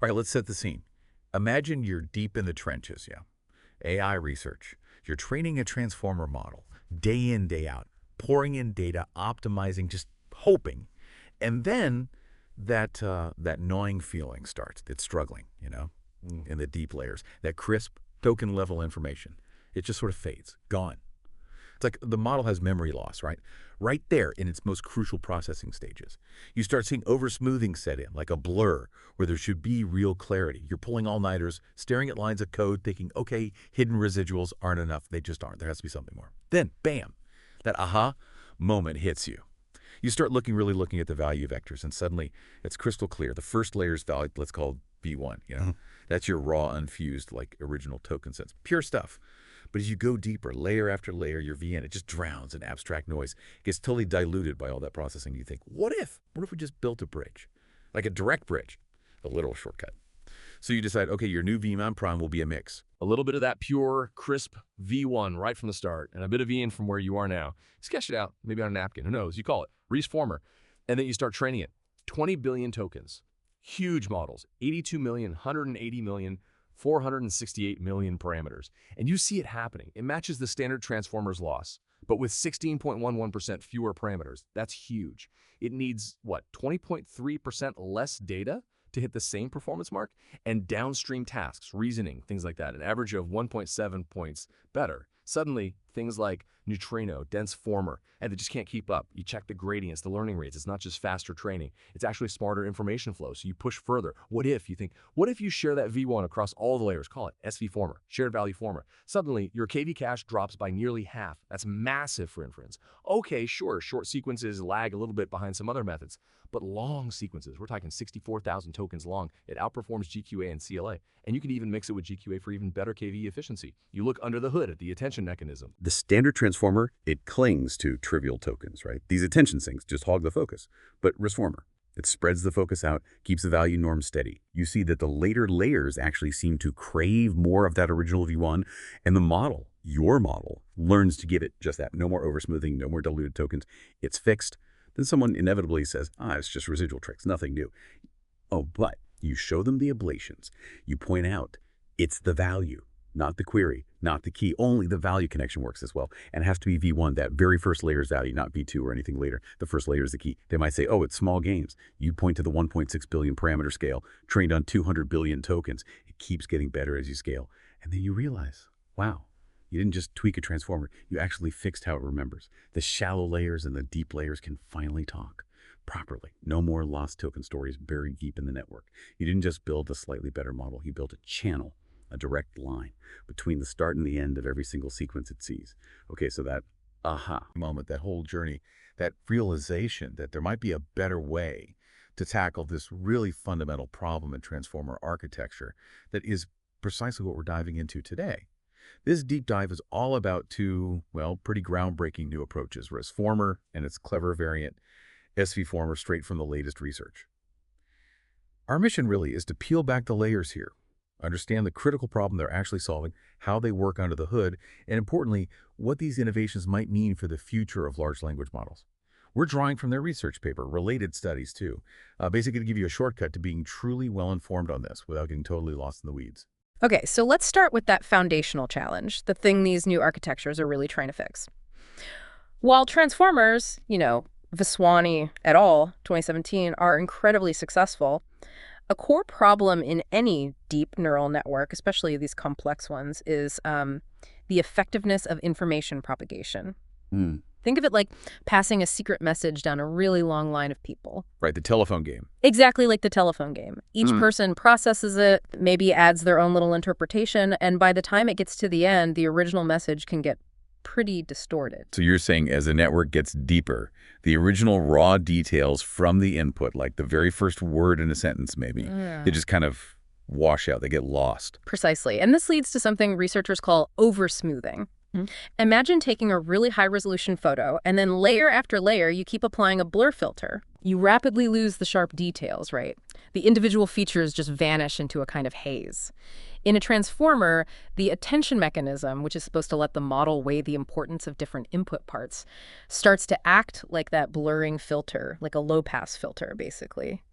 All right, let's set the scene. Imagine you're deep in the trenches, yeah. AI research. You're training a transformer model, day in, day out, pouring in data, optimizing, just hoping. And then that gnawing feeling starts. It's struggling, in the deep layers. That crisp, token-level information. It just sort of fades, gone. It's like the model has memory loss, right? Right there in its most crucial processing stages. You start seeing over-smoothing set in, like a blur, where there should be real clarity. You're pulling all-nighters, staring at lines of code, thinking, okay, hidden residuals aren't enough. They just aren't. There has to be something more. Then, bam, that aha moment hits you. You start really looking at the value vectors, and suddenly it's crystal clear. The first layer's value, let's call V1, That's your raw, unfused, like original token sense. Pure stuff. But as you go deeper, layer after layer, your VN, it just drowns in abstract noise. It gets totally diluted by all that processing. You think, what if we just built a bridge? Like a direct bridge, a literal shortcut. So you decide, okay, your new VMon prime will be a mix. A little bit of that pure, crisp V1 right from the start, and a bit of VN from where you are now. Sketch it out, maybe on a napkin, who knows? You call it ResFormer, and then you start training it. 20 billion tokens, huge models, 82 million, 180 million, 468 million parameters. And you see it happening. It matches the standard transformer's loss, but with 16.11% fewer parameters. That's huge. It needs, 20.3% less data to hit the same performance mark? And downstream tasks, reasoning, things like that, an average of 1.7 points better. Suddenly, things like neutrino, dense former, and they just can't keep up. You check the gradients, the learning rates. It's not just faster training. It's actually smarter information flow, so you push further. What if you share that V1 across all the layers? Call it SVFormer, shared value former. Suddenly, your KV cache drops by nearly half. That's massive for inference. Okay, sure, short sequences lag a little bit behind some other methods, but long sequences, we're talking 64,000 tokens long, it outperforms GQA and CLA. And you can even mix it with GQA for even better KV efficiency. You look under the hood at the attention mechanism. The standard transformer, it clings to trivial tokens, right? These attention sinks just hog the focus. But ResFormer, it spreads the focus out, keeps the value norm steady. You see that the later layers actually seem to crave more of that original V1, and the model, your model, learns to give it just that. No more oversmoothing, no more diluted tokens. It's fixed. Then someone inevitably says, it's just residual tricks, nothing new. Oh, but you show them the ablations. You point out it's the value, not the query, not the key. Only the value connection works as well. And it has to be V1, that very first layer's value, not V2 or anything later. The first layer is the key. They might say, it's small games. You point to the 1.6 billion parameter scale, trained on 200 billion tokens. It keeps getting better as you scale. And then you realize, wow, you didn't just tweak a transformer. You actually fixed how it remembers. The shallow layers and the deep layers can finally talk properly. No more lost token stories buried deep in the network. You didn't just build a slightly better model. You built a channel, a direct line between the start and the end of every single sequence it sees. Okay, so that aha moment, that whole journey, that realization that there might be a better way to tackle this really fundamental problem in transformer architecture that is precisely what we're diving into today. This deep dive is all about two, pretty groundbreaking new approaches, ResFormer and its clever variant, SVFormer, straight from the latest research. Our mission really is to peel back the layers here, understand the critical problem they're actually solving, how they work under the hood, and importantly, what these innovations might mean for the future of large language models. We're drawing from their research paper, related studies too, basically to give you a shortcut to being truly well-informed on this without getting totally lost in the weeds. Okay, so let's start with that foundational challenge, the thing these new architectures are really trying to fix. While transformers, Vaswani et al., 2017, are incredibly successful, a core problem in any deep neural network, especially these complex ones, is the effectiveness of information propagation. Think of it like passing a secret message down a really long line of people. Right, the telephone game. Exactly like the telephone game. Each person processes it, maybe adds their own little interpretation, and by the time it gets to the end, the original message can get pretty distorted. So you're saying as the network gets deeper, the original raw details from the input, like the very first word in a sentence maybe, they just kind of wash out, they get lost. Precisely. And this leads to something researchers call oversmoothing. Imagine taking a really high-resolution photo, and then layer after layer, you keep applying a blur filter. You rapidly lose the sharp details, right? The individual features just vanish into a kind of haze. In a transformer, the attention mechanism, which is supposed to let the model weigh the importance of different input parts, starts to act like that blurring filter, like a low-pass filter, basically.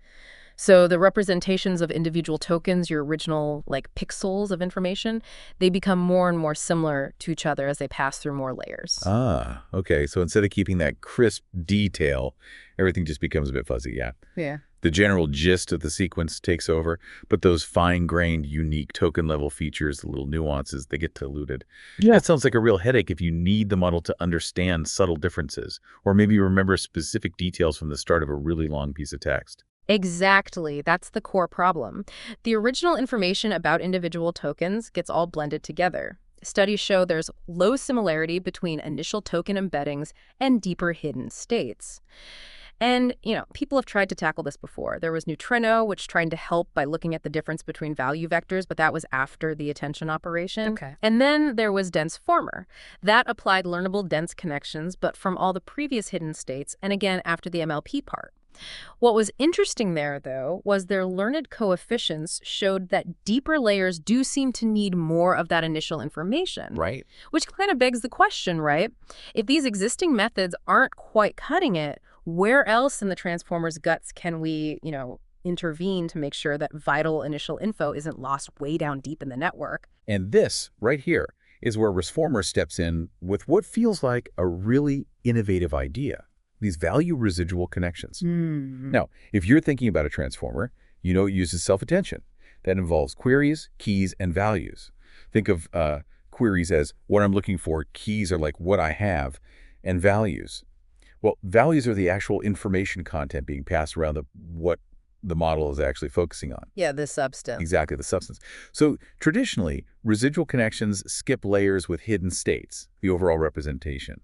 So the representations of individual tokens, your original like pixels of information, they become more and more similar to each other as they pass through more layers. Ah, okay. So instead of keeping that crisp detail, everything just becomes a bit fuzzy, yeah. Yeah. The general gist of the sequence takes over, but those fine-grained, unique token-level features, the little nuances, they get diluted. Yeah. That sounds like a real headache if you need the model to understand subtle differences, or maybe remember specific details from the start of a really long piece of text. Exactly. That's the core problem. The original information about individual tokens gets all blended together. Studies show there's low similarity between initial token embeddings and deeper hidden states. And, people have tried to tackle this before. There was Neutrino, which tried to help by looking at the difference between value vectors, but that was after the attention operation. Okay. And then there was DenseFormer. That applied learnable dense connections, but from all the previous hidden states, and again after the MLP part. What was interesting there, though, was their learned coefficients showed that deeper layers do seem to need more of that initial information. Right. Which kind of begs the question, right? If these existing methods aren't quite cutting it, where else in the transformer's guts can we, intervene to make sure that vital initial info isn't lost way down deep in the network? And this, right here, is where ResFormer steps in with what feels like a really innovative idea. These value residual connections. Now, if you're thinking about a transformer, it uses self-attention. That involves queries, keys, and values. Think of queries as what I'm looking for, keys are like what I have, and values. Well, values are the actual information content being passed around what the model is actually focusing on. Yeah, the substance. Exactly, the substance. So traditionally, residual connections skip layers with hidden states, the overall representation.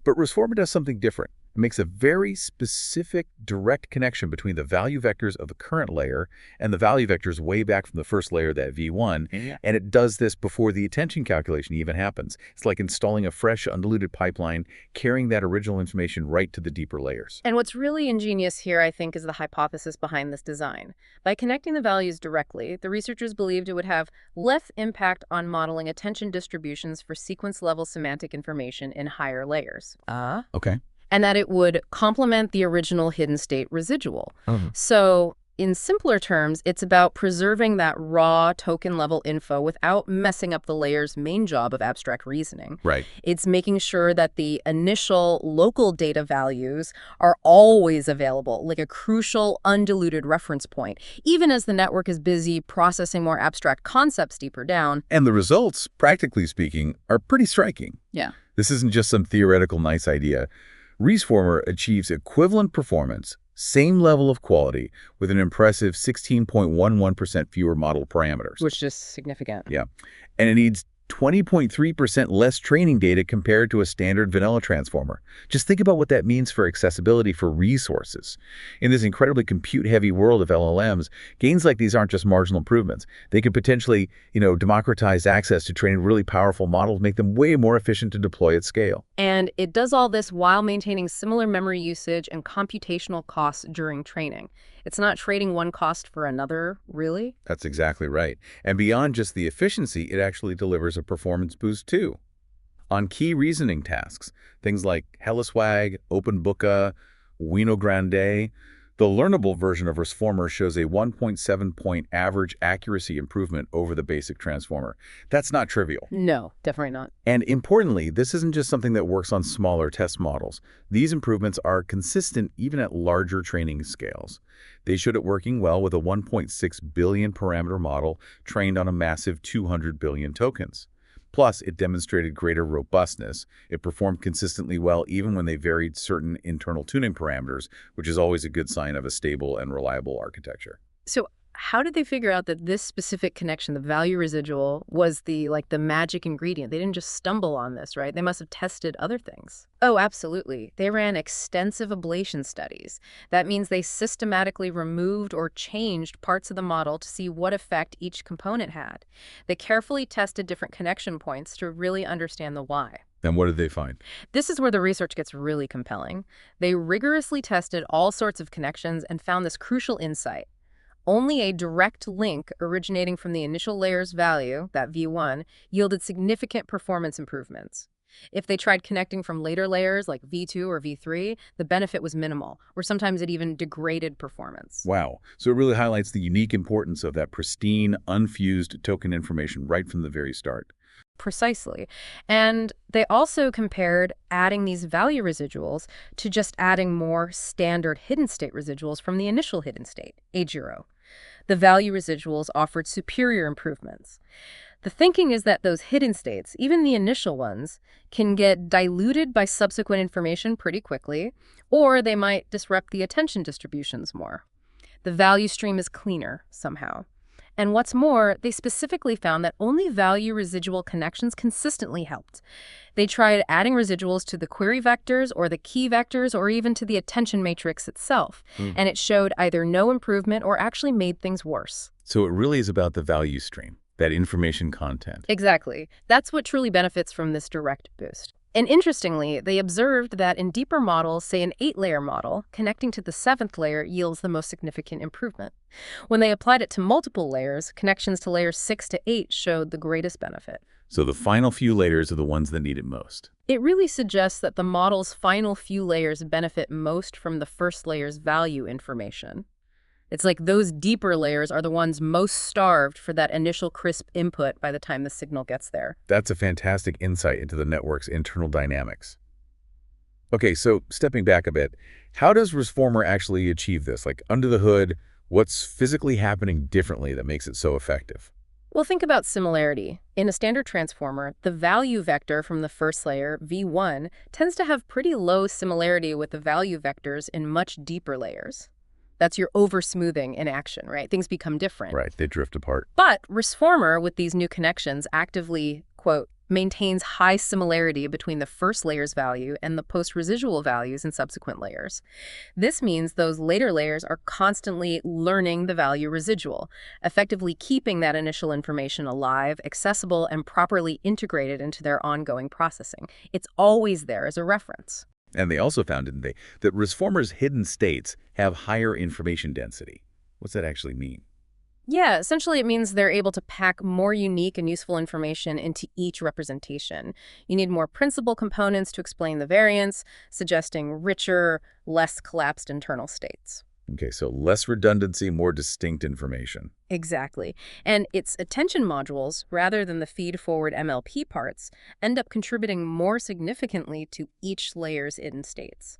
But ResFormer does something different. It makes a very specific direct connection between the value vectors of the current layer and the value vectors way back from the first layer, that V1, and it does this before the attention calculation even happens. It's like installing a fresh, undiluted pipeline, carrying that original information right to the deeper layers. And what's really ingenious here, I think, is the hypothesis behind this design. By connecting the values directly, the researchers believed it would have less impact on modeling attention distributions for sequence-level semantic information in higher layers. Okay. And that it would complement the original hidden state residual. So in simpler terms, it's about preserving that raw token-level info without messing up the layer's main job of abstract reasoning. Right. It's making sure that the initial local data values are always available, like a crucial, undiluted reference point, even as the network is busy processing more abstract concepts deeper down. And the results, practically speaking, are pretty striking. Yeah. This isn't just some theoretical nice idea. ResFormer achieves equivalent performance, same level of quality, with an impressive 16.11% fewer model parameters. Which is significant. Yeah. And it needs 20.3% less training data compared to a standard vanilla transformer. Just think about what that means for accessibility for resources. In this incredibly compute-heavy world of LLMs, gains like these aren't just marginal improvements. They could potentially, democratize access to training really powerful models, make them way more efficient to deploy at scale. And it does all this while maintaining similar memory usage and computational costs during training. It's not trading one cost for another, really. That's exactly right. And beyond just the efficiency, it actually delivers a performance boost too. On key reasoning tasks, things like HelloSwag, OpenBooka, Wino Grande, the learnable version of ResFormer shows a 1.7-point average accuracy improvement over the basic transformer. That's not trivial. No, definitely not. And importantly, this isn't just something that works on smaller test models. These improvements are consistent even at larger training scales. They showed it working well with a 1.6 billion parameter model trained on a massive 200 billion tokens. Plus, it demonstrated greater robustness. It performed consistently well even when they varied certain internal tuning parameters, which is always a good sign of a stable and reliable architecture. So how did they figure out that this specific connection, the value residual, was the magic ingredient? They didn't just stumble on this, right? They must have tested other things. Oh, absolutely. They ran extensive ablation studies. That means they systematically removed or changed parts of the model to see what effect each component had. They carefully tested different connection points to really understand the why. Then what did they find? This is where the research gets really compelling. They rigorously tested all sorts of connections and found this crucial insight. Only a direct link originating from the initial layer's value, that V1, yielded significant performance improvements. If they tried connecting from later layers like V2 or V3, the benefit was minimal, or sometimes it even degraded performance. Wow. So it really highlights the unique importance of that pristine, unfused token information right from the very start. Precisely. And they also compared adding these value residuals to just adding more standard hidden state residuals from the initial hidden state, age 0. The value residuals offered superior improvements. The thinking is that those hidden states, even the initial ones, can get diluted by subsequent information pretty quickly, or they might disrupt the attention distributions more. The value stream is cleaner somehow. And what's more, they specifically found that only value residual connections consistently helped. They tried adding residuals to the query vectors or the key vectors or even to the attention matrix itself, and it showed either no improvement or actually made things worse. So it really is about the value stream, that information content. Exactly. That's what truly benefits from this direct boost. And interestingly, they observed that in deeper models, say an 8-layer model, connecting to the 7th layer yields the most significant improvement. When they applied it to multiple layers, connections to layers 6 to 8 showed the greatest benefit. So the final few layers are the ones that need it most. It really suggests that the model's final few layers benefit most from the first layer's value information. It's like those deeper layers are the ones most starved for that initial crisp input by the time the signal gets there. That's a fantastic insight into the network's internal dynamics. Okay, so stepping back a bit, how does ResFormer actually achieve this? Like under the hood, what's physically happening differently that makes it so effective? Well, think about similarity. In a standard transformer, the value vector from the first layer, V1, tends to have pretty low similarity with the value vectors in much deeper layers. That's your over-smoothing in action, right? Things become different. Right, they drift apart. But ResFormer, with these new connections, actively, quote, maintains high similarity between the first layer's value and the post-residual values in subsequent layers. This means those later layers are constantly learning the value residual, effectively keeping that initial information alive, accessible, and properly integrated into their ongoing processing. It's always there as a reference. And they also found, didn't they, that ResFormer's hidden states have higher information density. What's that actually mean? Yeah, essentially it means they're able to pack more unique and useful information into each representation. You need more principal components to explain the variance, suggesting richer, less collapsed internal states. Okay, so less redundancy, more distinct information. Exactly. And its attention modules, rather than the feed-forward MLP parts, end up contributing more significantly to each layer's hidden states.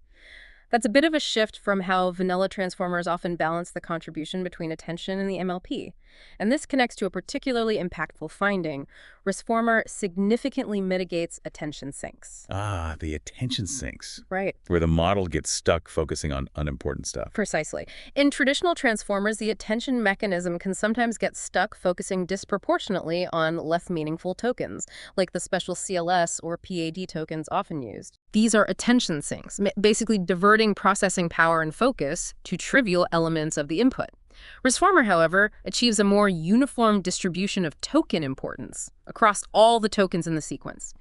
That's a bit of a shift from how vanilla transformers often balance the contribution between attention and the MLP. And this connects to a particularly impactful finding. ResFormer significantly mitigates attention sinks. Ah, the attention sinks. Right. Where the model gets stuck focusing on unimportant stuff. Precisely. In traditional transformers, the attention mechanism can sometimes get stuck focusing disproportionately on less meaningful tokens, like the special CLS or PAD tokens often used. These are attention sinks, basically diverting processing power and focus to trivial elements of the input. ResFormer, however, achieves a more uniform distribution of token importance across all the tokens in the sequence.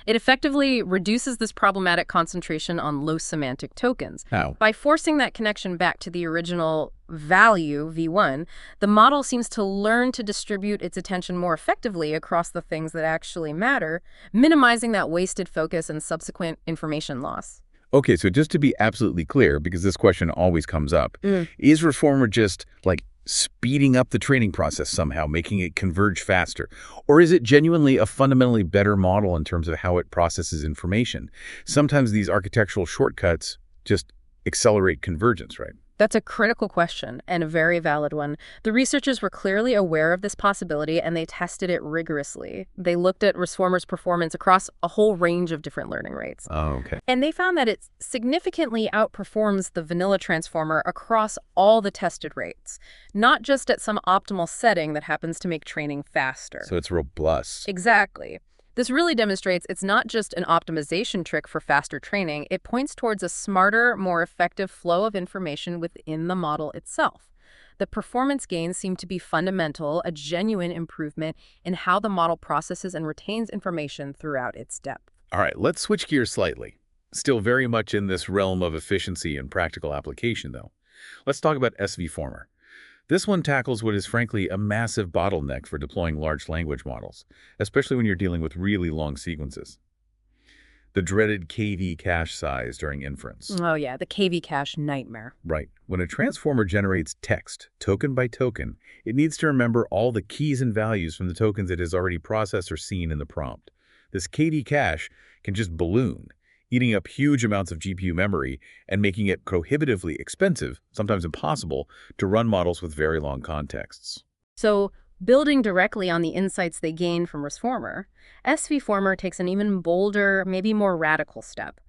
It effectively reduces this problematic concentration on low semantic tokens. How? By forcing that connection back to the original value, V1, the model seems to learn to distribute its attention more effectively across the things that actually matter, minimizing that wasted focus and subsequent information loss. Okay, so just to be absolutely clear, because this question always comes up, is ResFormer just like speeding up the training process somehow, making it converge faster? Or is it genuinely a fundamentally better model in terms of how it processes information? Sometimes these architectural shortcuts just accelerate convergence, right? That's a critical question and a very valid one. The researchers were clearly aware of this possibility and they tested it rigorously. They looked at ResFormer's performance across a whole range of different learning rates. Oh, okay. And they found that it significantly outperforms the vanilla transformer across all the tested rates, not just at some optimal setting that happens to make training faster. So it's robust. Exactly. This really demonstrates it's not just an optimization trick for faster training. It points towards a smarter, more effective flow of information within the model itself. The performance gains seem to be fundamental, a genuine improvement in how the model processes and retains information throughout its depth. All right, let's switch gears slightly. Still very much in this realm of efficiency and practical application, though. Let's talk about SVFormer. This one tackles what is frankly a massive bottleneck for deploying large language models, especially when you're dealing with really long sequences. The dreaded KV cache size during inference. Oh yeah, the KV cache nightmare. Right. When a transformer generates text, token by token, it needs to remember all the keys and values from the tokens it has already processed or seen in the prompt. This KV cache can just balloon, eating up huge amounts of GPU memory and making it prohibitively expensive, sometimes impossible, to run models with very long contexts. So, building directly on the insights they gained from ResFormer, SVFormer takes an even bolder, maybe more radical step.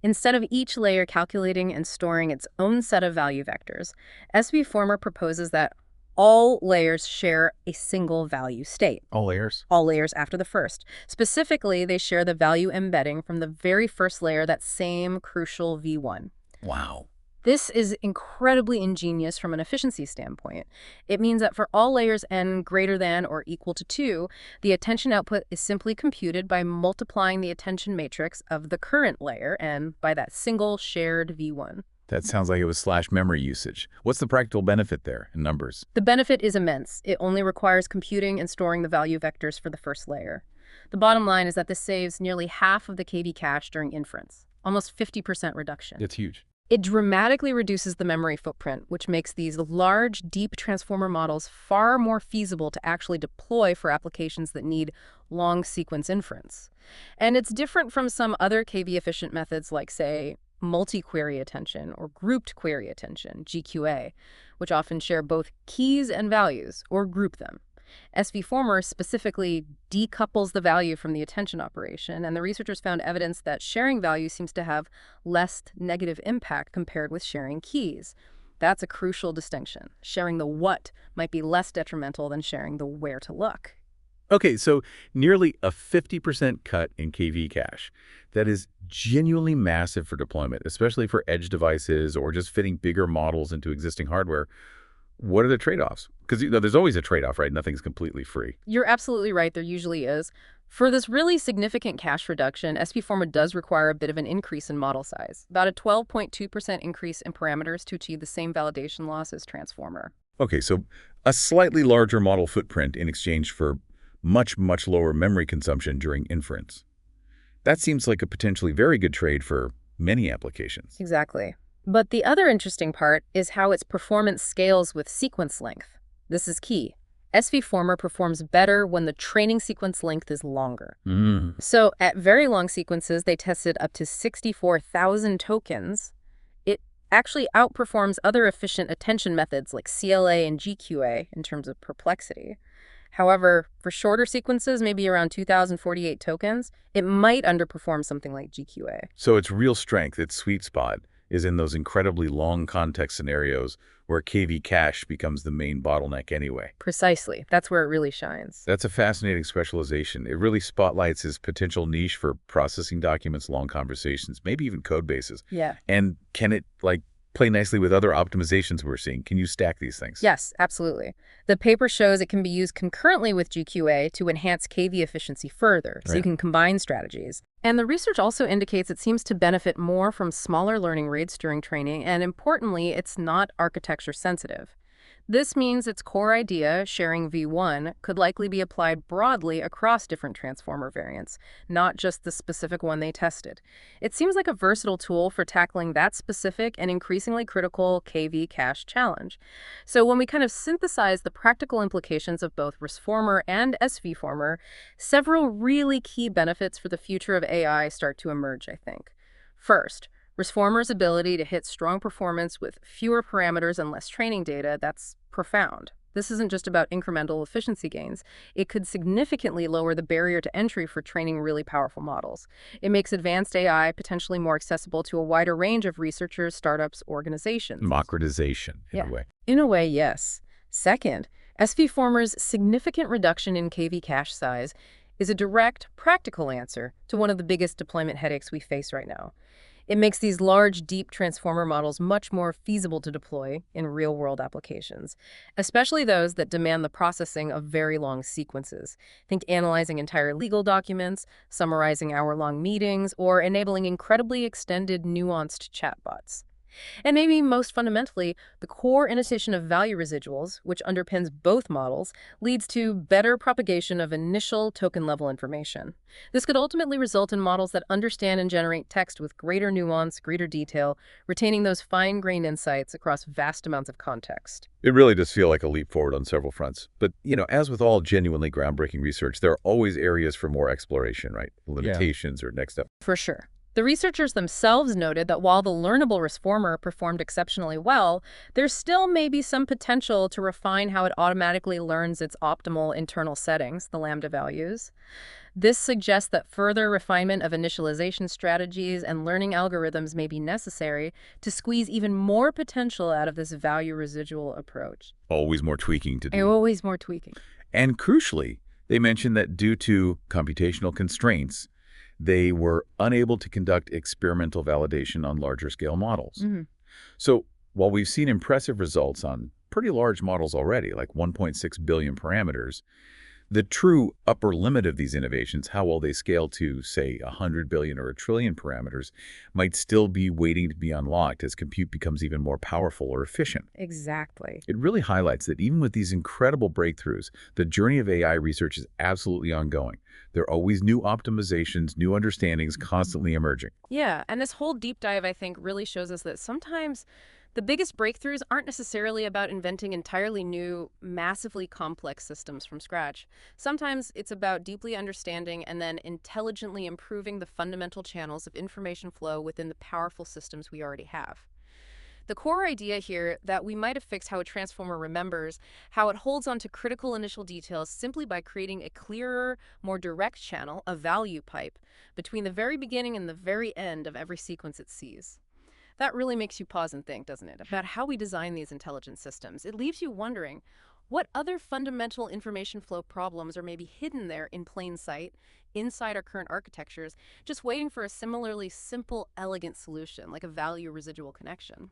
Instead of each layer calculating and storing its own set of value vectors, SVFormer proposes that all layers share a single value state. All layers? All layers after the first. Specifically, they share the value embedding from the very first layer, that same crucial V1. Wow. This is incredibly ingenious from an efficiency standpoint. It means that for all layers n greater than or equal to 2, the attention output is simply computed by multiplying the attention matrix of the current layer n by that single shared V1. That sounds like it was slash memory usage. What's the practical benefit there in numbers? The benefit is immense. It only requires computing and storing the value vectors for the first layer. The bottom line is that this saves nearly half of the KV cache during inference, almost 50% reduction. It's huge. It dramatically reduces the memory footprint, which makes these large, deep transformer models far more feasible to actually deploy for applications that need long sequence inference. And it's different from some other KV-efficient methods like, say, multi-query attention or grouped query attention, GQA, which often share both keys and values or group them. SVFormer specifically decouples the value from the attention operation, and the researchers found evidence that sharing value seems to have less negative impact compared with sharing keys. That's a crucial distinction. Sharing the what might be less detrimental than sharing the where to look. Okay, so nearly a 50% cut in KV cache. That is genuinely massive for deployment, especially for edge devices or just fitting bigger models into existing hardware. What are the trade-offs? Because there's always a trade-off, right? Nothing's completely free. You're absolutely right. There usually is. For this really significant cache reduction, SVFormer does require a bit of an increase in model size, about a 12.2% increase in parameters to achieve the same validation loss as Transformer. Okay, so a slightly larger model footprint in exchange for much, much lower memory consumption during inference. That seems like a potentially very good trade for many applications. Exactly. But the other interesting part is how its performance scales with sequence length. This is key. SVFormer performs better when the training sequence length is longer. So at very long sequences, they tested up to 64,000 tokens. It actually outperforms other efficient attention methods like CLA and GQA in terms of perplexity. However, for shorter sequences, maybe around 2,048 tokens, it might underperform something like GQA. So its real strength, its sweet spot, is in those incredibly long context scenarios where KV cache becomes the main bottleneck anyway. Precisely. That's where it really shines. That's a fascinating specialization. It really spotlights his potential niche for processing documents, long conversations, maybe even code bases. Yeah. And can it, play nicely with other optimizations we're seeing? Can you stack these things? Yes, absolutely. The paper shows it can be used concurrently with GQA to enhance KV efficiency further, so you can combine strategies. And the research also indicates it seems to benefit more from smaller learning rates during training, and importantly, it's not architecture sensitive. This means its core idea, sharing V1, could likely be applied broadly across different transformer variants, not just the specific one they tested. It seems like a versatile tool for tackling that specific and increasingly critical KV cache challenge. So when we kind of synthesize the practical implications of both ResFormer and SVFormer, several really key benefits for the future of AI start to emerge, I think. First, ResFormer's ability to hit strong performance with fewer parameters and less training data, that's profound. This isn't just about incremental efficiency gains. It could significantly lower the barrier to entry for training really powerful models. It makes advanced AI potentially more accessible to a wider range of researchers, startups, organizations. Democratization, in a way. In a way, yes. Second, SVFormer's significant reduction in KV cache size is a direct, practical answer to one of the biggest deployment headaches we face right now. It makes these large, deep transformer models much more feasible to deploy in real-world applications, especially those that demand the processing of very long sequences. Think analyzing entire legal documents, summarizing hour-long meetings, or enabling incredibly extended, nuanced chatbots. And maybe most fundamentally, the core annotation of value residuals, which underpins both models, leads to better propagation of initial token-level information. This could ultimately result in models that understand and generate text with greater nuance, greater detail, retaining those fine-grained insights across vast amounts of context. It really does feel like a leap forward on several fronts. But, as with all genuinely groundbreaking research, there are always areas for more exploration, right? Limitations or next step. For sure. The researchers themselves noted that while the learnable ResFormer performed exceptionally well, there still may be some potential to refine how it automatically learns its optimal internal settings, the lambda values. This suggests that further refinement of initialization strategies and learning algorithms may be necessary to squeeze even more potential out of this value residual approach. Always more tweaking to do. Always more tweaking. And crucially, they mentioned that due to computational constraints, they were unable to conduct experimental validation on larger scale models. So while we've seen impressive results on pretty large models already, like 1.6 billion parameters, the true upper limit of these innovations, how well they scale to, say, 100 billion or a trillion parameters, might still be waiting to be unlocked as compute becomes even more powerful or efficient. Exactly. It really highlights that even with these incredible breakthroughs, the journey of AI research is absolutely ongoing. There are always new optimizations, new understandings constantly emerging. Yeah, and this whole deep dive, I think, really shows us that sometimes the biggest breakthroughs aren't necessarily about inventing entirely new, massively complex systems from scratch. Sometimes it's about deeply understanding and then intelligently improving the fundamental channels of information flow within the powerful systems we already have. The core idea here that we might have fixed how a transformer remembers, how it holds on to critical initial details simply by creating a clearer, more direct channel, a value pipe, between the very beginning and the very end of every sequence it sees. That really makes you pause and think, doesn't it, about how we design these intelligent systems. It leaves you wondering, what other fundamental information flow problems are maybe hidden there in plain sight, inside our current architectures, just waiting for a similarly simple, elegant solution, like a value residual connection?